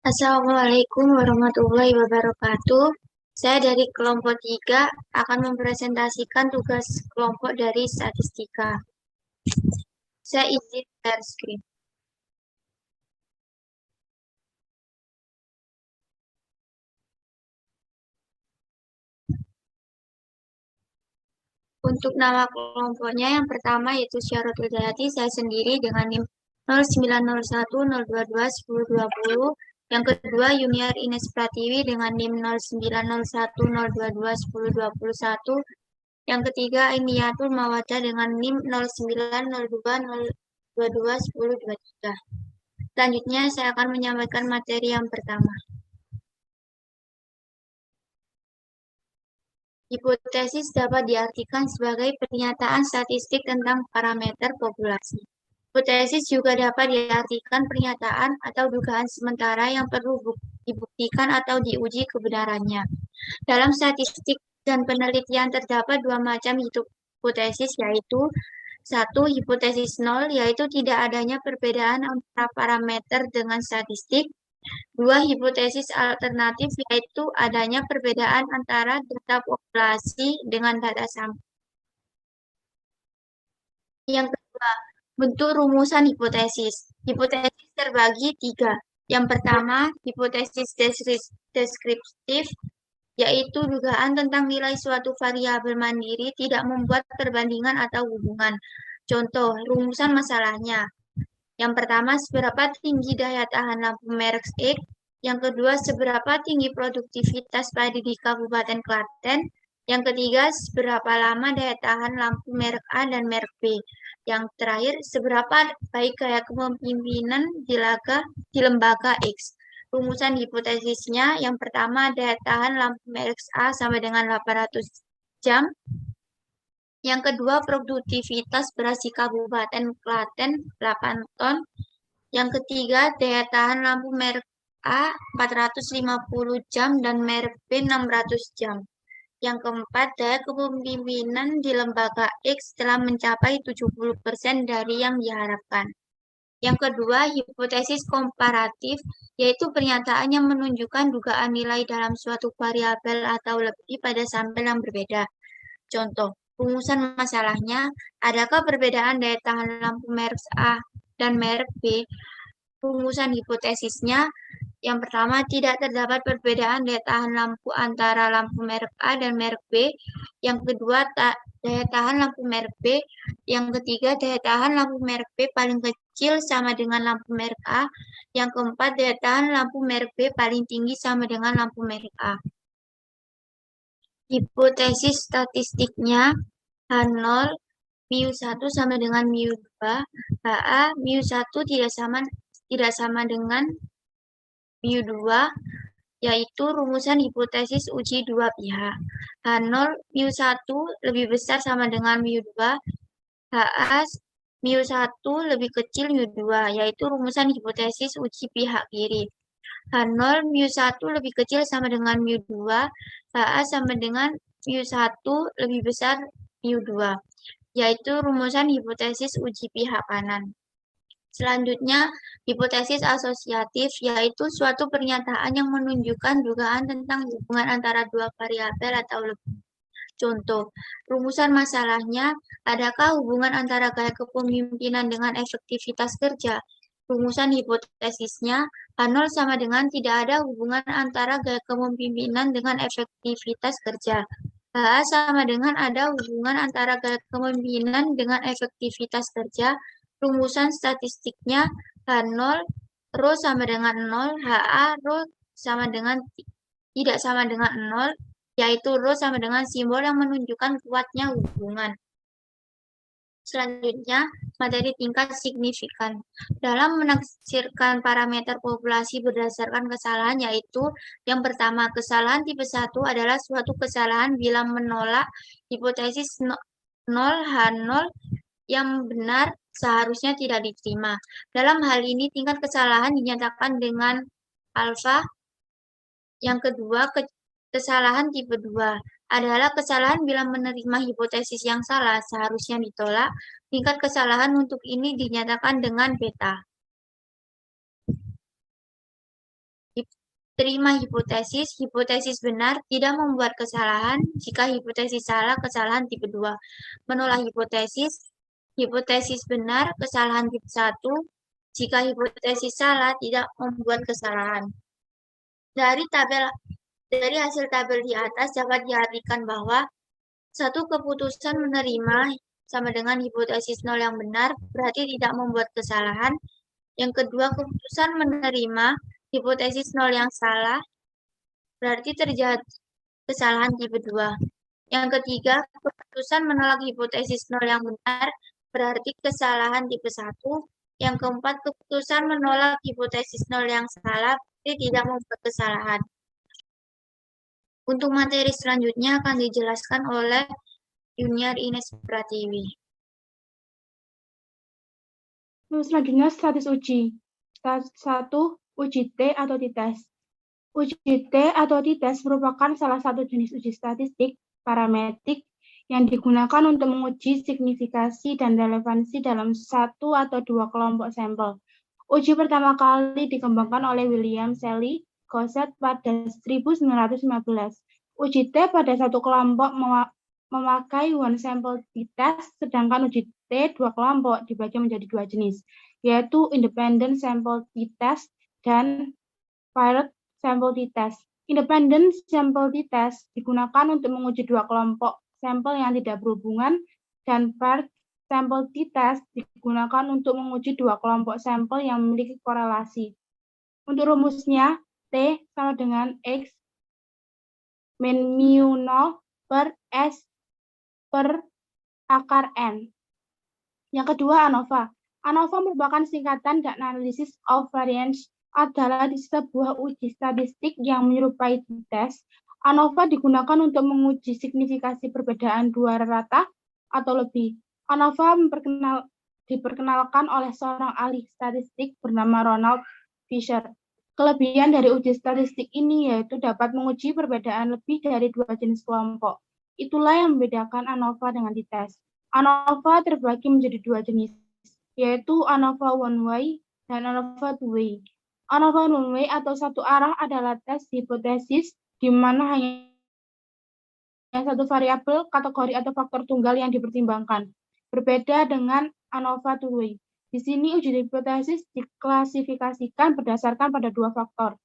Assalamualaikum warahmatullahi wabarakatuh. Saya dari kelompok 3 akan mempresentasikan tugas kelompok dari statistika. Saya izin share screen. Untuk nama kelompoknya yang pertama yaitu Syarot Hidayati, saya sendiri dengan NIM 090102211020. Yang kedua Junior Ines Pratiwi dengan NIM 090102211021. Yang ketiga Ainiatul Mawadah dengan NIM 090202211023. Selanjutnya saya akan menyampaikan materi yang pertama. Hipotesis dapat diartikan sebagai pernyataan statistik tentang parameter populasi. Hipotesis juga dapat diartikan pernyataan atau dugaan sementara yang perlu dibuktikan atau diuji kebenarannya. Dalam statistik dan penelitian terdapat dua macam hipotesis, yaitu satu, hipotesis nol, yaitu tidak adanya perbedaan antara parameter dengan statistik. Dua, hipotesis alternatif, yaitu adanya perbedaan antara data populasi dengan data sampel. Yang kedua, bentuk rumusan hipotesis. Hipotesis terbagi tiga. Yang pertama, hipotesis deskriptif, yaitu dugaan tentang nilai suatu variabel mandiri tidak membuat perbandingan atau hubungan. Contoh, rumusan masalahnya. Yang pertama, seberapa tinggi daya tahan lampu merek X. Yang kedua, seberapa tinggi produktivitas padi di Kabupaten Klaten. Yang ketiga, seberapa lama daya tahan lampu merek A dan merek B. Yang terakhir, seberapa baik gaya kepemimpinan di lembaga X. Rumusan hipotesisnya, yang pertama, daya tahan lampu merek A sampai dengan 800 jam. Yang kedua, produktivitas beras di Kabupaten Klaten 8 ton. Yang ketiga, daya tahan lampu merek A 450 jam dan merek B 600 jam. Yang keempat, daya kepemimpinan di lembaga X telah mencapai 70% dari yang diharapkan. Yang kedua, hipotesis komparatif, yaitu pernyataan yang menunjukkan dugaan nilai dalam suatu variabel atau lebih pada sampel yang berbeda. Contoh, rumusan masalahnya, adakah perbedaan daya tahan lampu merek A dan merek B? Rumusan hipotesisnya, yang pertama, tidak terdapat perbedaan daya tahan lampu antara lampu merek A dan merek B. Yang kedua, daya tahan lampu merek B. Yang ketiga, daya tahan lampu merek B paling kecil sama dengan lampu merek A. Yang keempat, daya tahan lampu merek B paling tinggi sama dengan lampu merek A. Hipotesis statistiknya, H0 mu1 sama dengan mu2, HA mu1 tidak sama dengan mu2, yaitu rumusan hipotesis uji dua pihak. H0 mu1 lebih besar sama dengan mu2, HA mu1 lebih kecil mu2, yaitu rumusan hipotesis uji pihak kiri. H0 mu1 lebih kecil sama dengan mu2, HA sama dengan mu1 lebih besar mu2, yaitu rumusan hipotesis uji pihak kanan. Selanjutnya, hipotesis asosiatif, yaitu suatu pernyataan yang menunjukkan dugaan tentang hubungan antara dua variabel atau lebih. Contoh, rumusan masalahnya, adakah hubungan antara gaya kepemimpinan dengan efektivitas kerja? Rumusan hipotesisnya, H0 sama dengan tidak ada hubungan antara gaya kepemimpinan dengan efektivitas kerja. HA sama dengan ada hubungan antara gaya kepemimpinan dengan efektivitas kerja. Rumusan statistiknya, H0 rho sama dengan 0, HA rho sama dengan tidak sama dengan 0, yaitu rho sama dengan simbol yang menunjukkan kuatnya hubungan. Selanjutnya, materi tingkat signifikan. Dalam menafsirkan parameter populasi berdasarkan kesalahan, yaitu yang pertama, kesalahan tipe 1 adalah suatu kesalahan bila menolak hipotesis 0 H0 yang benar seharusnya tidak diterima. Dalam hal ini, tingkat kesalahan dinyatakan dengan alfa. Yang kedua, kesalahan tipe 2 adalah kesalahan bila menerima hipotesis yang salah seharusnya ditolak. Tingkat kesalahan untuk ini dinyatakan dengan beta. Terima hipotesis, hipotesis benar, tidak membuat kesalahan. Jika hipotesis salah, kesalahan tipe 2. Menolak hipotesis, hipotesis benar, kesalahan tipe 1. Jika hipotesis salah, tidak membuat kesalahan. Dari hasil tabel di atas dapat diartikan bahwa satu keputusan menerima sama dengan hipotesis 0 yang benar, berarti tidak membuat kesalahan. Yang kedua, keputusan menerima hipotesis 0 yang salah, berarti terjadi kesalahan tipe 2. Yang ketiga, keputusan menolak hipotesis 0 yang benar, berarti kesalahan tipe 1. Yang keempat, keputusan menolak hipotesis 0 yang salah, berarti tidak membuat kesalahan. Untuk materi selanjutnya akan dijelaskan oleh Junior Ines Pratiwi. Selanjutnya status uji. Status 1, uji T atau t-test. Uji T atau t-test merupakan salah satu jenis uji statistik parametrik yang digunakan untuk menguji signifikasi dan relevansi dalam satu atau dua kelompok sampel. Uji pertama kali dikembangkan oleh William Shelley Gosset pada 1915. Uji T pada satu kelompok memakai one sample t-test, sedangkan uji T dua kelompok dibagi menjadi dua jenis, yaitu independent sample t-test dan paired sample t-test. Independent sample t-test digunakan untuk menguji dua kelompok sampel yang tidak berhubungan, dan paired sample t-test digunakan untuk menguji dua kelompok sampel yang memiliki korelasi. Untuk rumusnya, T sama dengan X min mu 0 per S per akar N. Yang kedua, ANOVA. ANOVA merupakan singkatan dan analisis of variance adalah sebuah uji statistik yang menyerupai t-test. ANOVA digunakan untuk menguji signifikasi perbedaan dua rata atau lebih. ANOVA diperkenalkan oleh seorang ahli statistik bernama Ronald Fisher. Kelebihan dari uji statistik ini yaitu dapat menguji perbedaan lebih dari dua jenis kelompok. Itulah yang membedakan ANOVA dengan t-test. ANOVA terbagi menjadi dua jenis, yaitu ANOVA one way dan ANOVA two way. ANOVA one way atau satu arah adalah tes hipotesis di mana hanya satu variabel, kategori atau faktor tunggal yang dipertimbangkan. Berbeda dengan ANOVA two way. Di sini uji hipotesis diklasifikasikan berdasarkan pada dua faktor.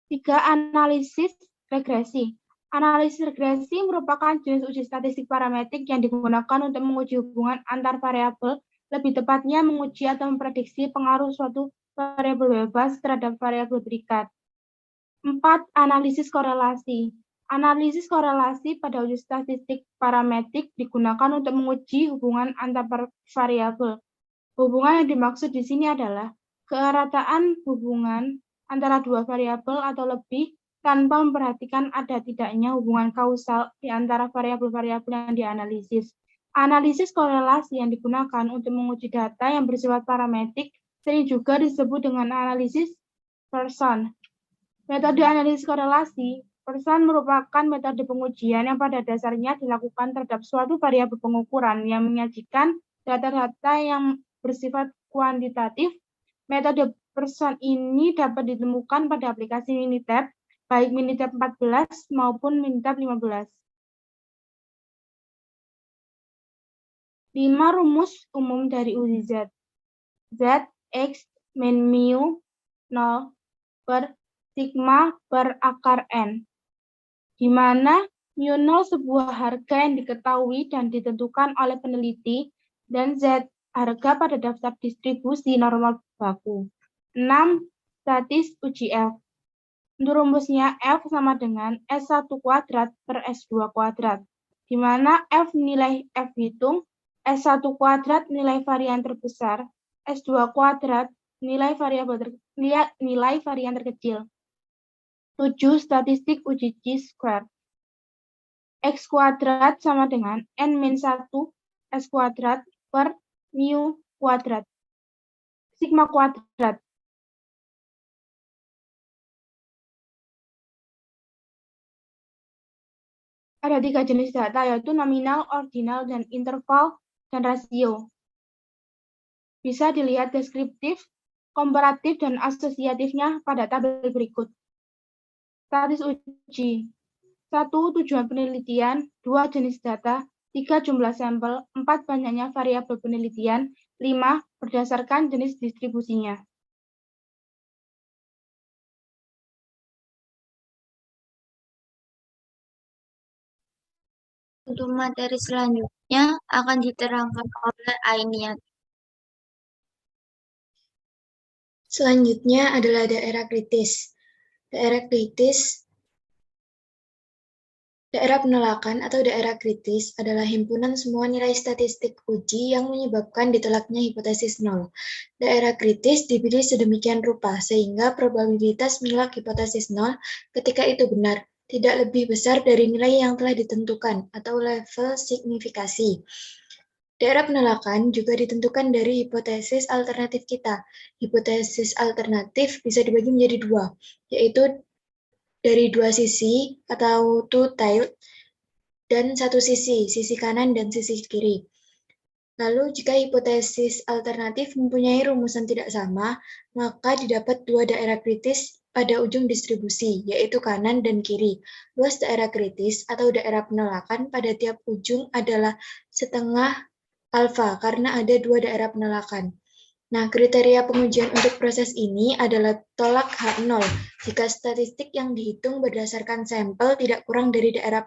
Tiga, analisis regresi. Analisis regresi merupakan jenis uji statistik parametrik yang digunakan untuk menguji hubungan antar variabel, lebih tepatnya menguji atau memprediksi pengaruh suatu variabel bebas terhadap variabel berikat. 4. Analisis korelasi. Analisis korelasi pada uji statistik parametrik digunakan untuk menguji hubungan antar variabel. Hubungan yang dimaksud di sini adalah kerataan hubungan antara dua variabel atau lebih tanpa memperhatikan ada tidaknya hubungan kausal di antara variabel-variabel yang dianalisis. Analisis korelasi yang digunakan untuk menguji data yang bersifat parametrik sering juga disebut dengan analisis Pearson. Metode analisis korelasi Pearson merupakan metode pengujian yang pada dasarnya dilakukan terhadap suatu variabel pengukuran yang menyajikan data-data yang bersifat kuantitatif. Metode Pearson ini dapat ditemukan pada aplikasi Minitab, baik Minitab 14 maupun Minitab 15. 5 rumus umum dari uji Z. Z, X, min mu, 0, per sigma per akar N. Di mana mu 0 sebuah harga yang diketahui dan ditentukan oleh peneliti, dan Z harga pada daftar distribusi normal baku. 6. Statis uji F. Untuk rumusnya F sama dengan S1 kuadrat per S2 kuadrat, di mana F nilai F hitung, S1 kuadrat nilai varian terbesar, S2 kuadrat nilai varian terkecil. 7. Statistik uji chi-square. X kuadrat sama dengan N-1 S kuadrat per mu kuadrat. Sigma kuadrat. Ada 3 jenis data, yaitu nominal, ordinal, dan interval, dan rasio. Bisa dilihat deskriptif, komparatif, dan asosiatifnya pada tabel berikut. Status uji. 1. Tujuan penelitian, 2. Jenis data, 3. Jumlah sampel, 4. Banyaknya variabel penelitian, 5. Berdasarkan jenis distribusinya. Untuk materi selanjutnya akan diterangkan oleh Ainiat. Selanjutnya adalah daerah kritis. Daerah kritis, daerah penolakan atau daerah kritis adalah himpunan semua nilai statistik uji yang menyebabkan ditolaknya hipotesis nol. Daerah kritis dipilih sedemikian rupa sehingga probabilitas menolak hipotesis nol ketika itu benar tidak lebih besar dari nilai yang telah ditentukan atau level signifikasi. Daerah penolakan juga ditentukan dari hipotesis alternatif kita. Hipotesis alternatif bisa dibagi menjadi dua, yaitu dari dua sisi atau two-tailed, dan satu sisi, sisi kanan dan sisi kiri. Lalu jika hipotesis alternatif mempunyai rumusan tidak sama, maka didapat dua daerah kritis pada ujung distribusi, yaitu kanan dan kiri. Luas daerah kritis atau daerah penolakan pada tiap ujung adalah setengah alfa karena ada dua daerah penolakan. Nah, kriteria pengujian untuk proses ini adalah tolak H0 jika statistik yang dihitung berdasarkan sampel tidak kurang dari daerah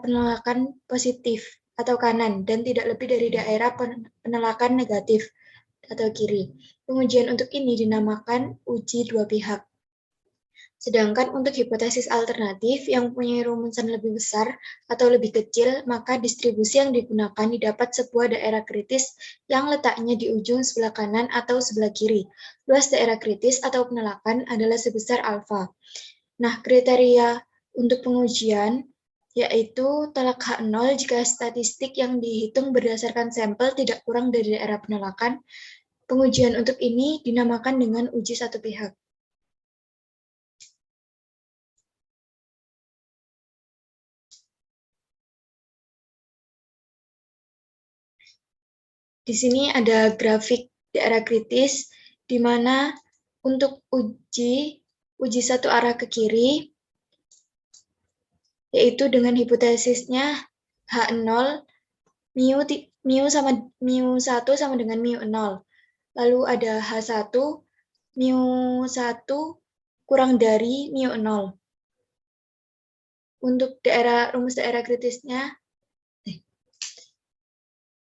penolakan positif atau kanan dan tidak lebih dari daerah penolakan negatif atau kiri. Pengujian untuk ini dinamakan uji dua pihak. Sedangkan untuk hipotesis alternatif yang mempunyai rumusan lebih besar atau lebih kecil, maka distribusi yang digunakan didapat sebuah daerah kritis yang letaknya di ujung sebelah kanan atau sebelah kiri. Luas daerah kritis atau penolakan adalah sebesar alfa. Nah, kriteria untuk pengujian yaitu tolak H0 jika statistik yang dihitung berdasarkan sampel tidak kurang dari daerah penolakan. Pengujian untuk ini dinamakan dengan uji satu pihak. Di sini ada grafik daerah kritis, di mana untuk uji satu arah ke kiri, yaitu dengan hipotesisnya H0, mu 1 sama dengan mu 0. Lalu ada H1, mu 1 kurang dari mu 0. Untuk rumus daerah kritisnya,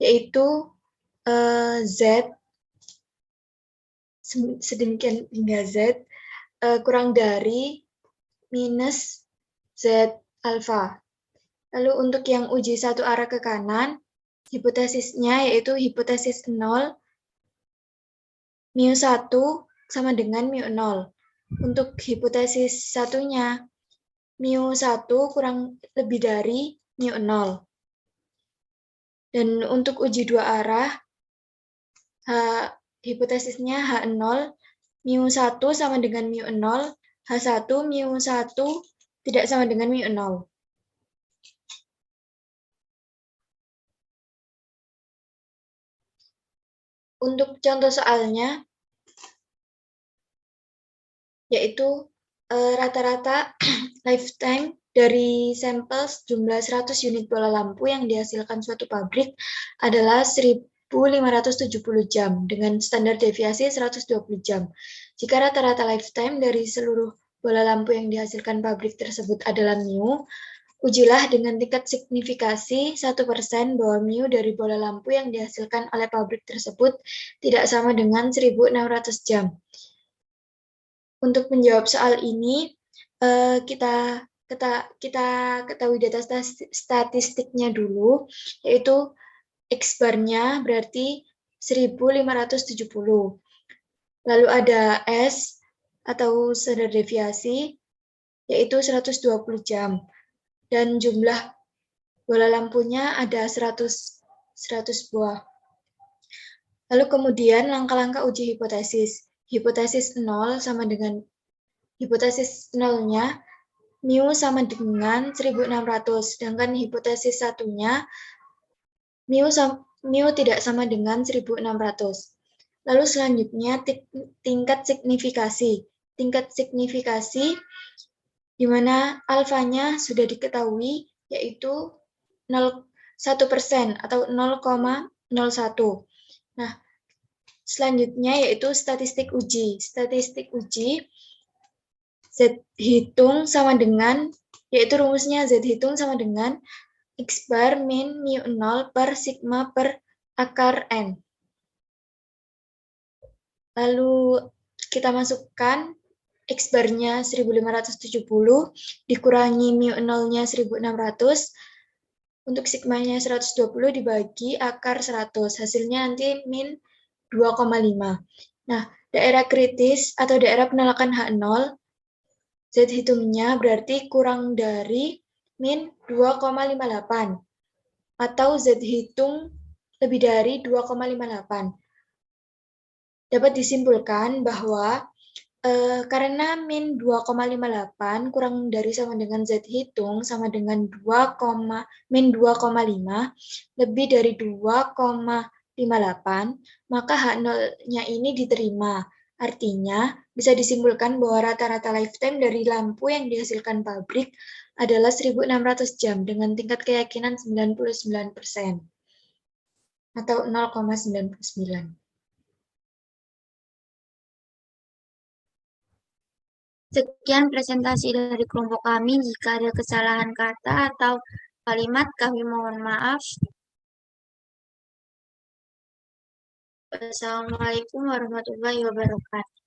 yaitu Z sedemikian hingga Z kurang dari minus Z alfa. Lalu untuk yang uji satu arah ke kanan, hipotesisnya yaitu hipotesis 0, mu 1 sama dengan mu 0. Untuk hipotesis satunya, mu 1 kurang lebih dari mu 0. Dan untuk uji dua arah, hipotesisnya H0, mu 1 sama dengan mu 0, H1 mu 1 tidak sama dengan mu 0. Untuk contoh soalnya, yaitu rata-rata lifetime dari sampel jumlah 100 unit bola lampu yang dihasilkan suatu pabrik adalah 1.570 jam dengan standar deviasi 120 jam. Jika rata-rata lifetime dari seluruh bola lampu yang dihasilkan pabrik tersebut adalah mu, ujilah dengan tingkat signifikasi 1% bahwa mu dari bola lampu yang dihasilkan oleh pabrik tersebut tidak sama dengan 1.600 jam. Untuk menjawab soal ini, kita ketahui data statistiknya dulu, yaitu X-bar-nya berarti 1.570. Lalu ada S atau standar deviasi, yaitu 120 jam. Dan jumlah bola lampunya ada 100 buah. Lalu kemudian langkah-langkah uji hipotesis. Hipotesis 0 sama dengan hipotesis 0-nya mu sama dengan 1600, sedangkan hipotesis satunya mu tidak sama dengan 1600. Lalu selanjutnya tingkat signifikasi. Tingkat signifikasi di mana alfanya sudah diketahui, yaitu 1% atau 0,01. Nah, selanjutnya yaitu statistik uji. Statistik uji Z hitung sama dengan, yaitu rumusnya Z hitung sama dengan X bar min mu 0 per sigma per akar N. Lalu kita masukkan X barnya 1570 dikurangi mu 0-nya 1600, untuk sigmanya 120 dibagi akar 100, hasilnya nanti min 2,5. Nah, daerah kritis atau daerah penolakan H0, Z hitungnya berarti kurang dari min 2,58 atau Z hitung lebih dari 2,58. Dapat disimpulkan bahwa karena min 2,58 kurang dari sama dengan Z hitung sama dengan min 2,5 lebih dari 2,58, maka H0-nya ini diterima. Artinya, bisa disimpulkan bahwa rata-rata lifetime dari lampu yang dihasilkan pabrik adalah 1.600 jam dengan tingkat keyakinan 99% atau 0,99. Sekian presentasi dari kelompok kami. Jika ada kesalahan kata atau kalimat, kami mohon maaf. Wassalamualaikum warahmatullahi wabarakatuh.